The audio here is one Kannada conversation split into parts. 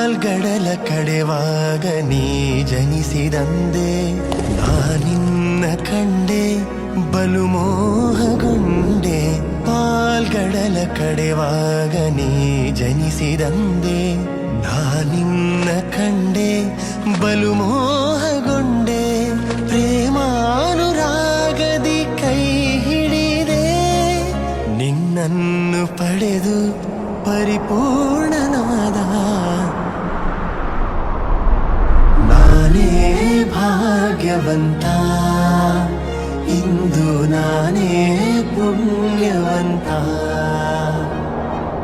ಪಾಲ್ಗಡಲ ಕಡೆವಾಗ ನೀ ಜನಿಸಿದಂದೆ ನಾನಿನ್ನ ಕಂಡೆ ಬಲು ಮೋಹಗೊಂಡೆ ಪಾಲ್ಗಡಲ ಕಡೆವಾಗ ನೀ ಜನಿಸಿದಂದೆ ನಾನಿನ್ನ ಕಂಡೆ ಬಲು ಮೋಹಗೊಂಡೆ ಪ್ರೇಮಾನುರಾಗದಿ ಕೈ ಹಿಡಿದೆ ನಿನ್ನನ್ನು ಪಡೆದು ಪರಿಪೂರ್ಣನಾದ ನಾನೇ ಭಾಗ್ಯವಂತ ಇಂದು ನಾನೇ ಪುಣ್ಯವಂತ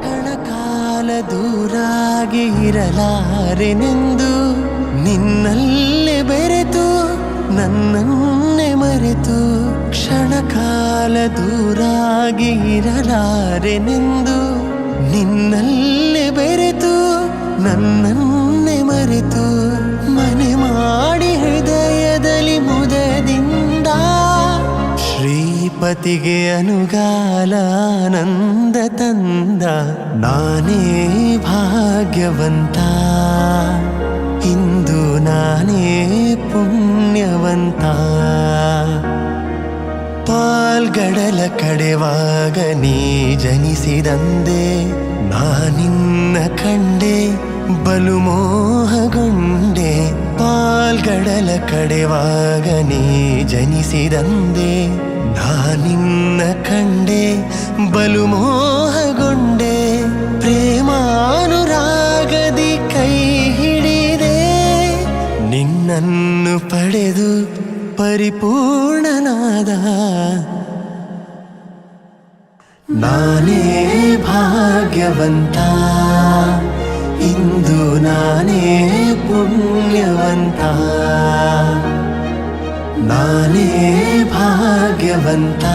ಕಣಕಾಲ ದೂರಾಗಿ ಇರಲಾರೆನೆಂದು ನಿನ್ನಲ್ಲೇ ಬೆರೆತು ನನ್ನನ್ನೇ ಮರೆತು ಕ್ಷಣಕಾಲ ದೂರಾಗಿ ಇರಲಾರೆನೆಂದು ನಿನ್ನಲ್ಲೇ ಬೆರೆತು ನನ್ನನ್ನೇ ಮರೆತು ಮನೆ ಮಾಡಿ ಹೃದಯದಲ್ಲಿ ಮುದದಿಂದ ಶ್ರೀಪತಿಗೆ ಅನುಗಾಲ ಆನಂದ ತಂದ ನಾನೇ ಭಾಗ್ಯವಂತ ಇಂದು ನಾನೇ ಪುಣ್ಯವಂತ ಪಾಲ್ಗಡಲ ಕಡೆವಾಗ ನೀ ಜನಿಸಿದಂದೆ ನಾನಿನ್ನ ಕಂಡೆ ಬಲು ಮೋಹಗೊಂಡೆ ಪಾಲ್ಗಡಲ ಕಡೆವಾಗ ನೀ ಜನಿಸಿದಂದೆ ನಾನಿನ್ನ ಕಂಡೆ ಬಲು ಮೋಹಗೊಂಡೆ ಪ್ರೇಮಾನುರಾಗದಿ ಕೈ ಹಿಡಿದೆ ನಿನ್ನನ್ನು ಪಡೆದು ಪರಿಪೂರ್ಣನಾದ ನಾನೇ ಭಾಗ್ಯವಂತ ಇಂದು ನಾನೇ ಪುಣ್ಯವಂತ ನಾನೇ ಭಾಗ್ಯವಂತ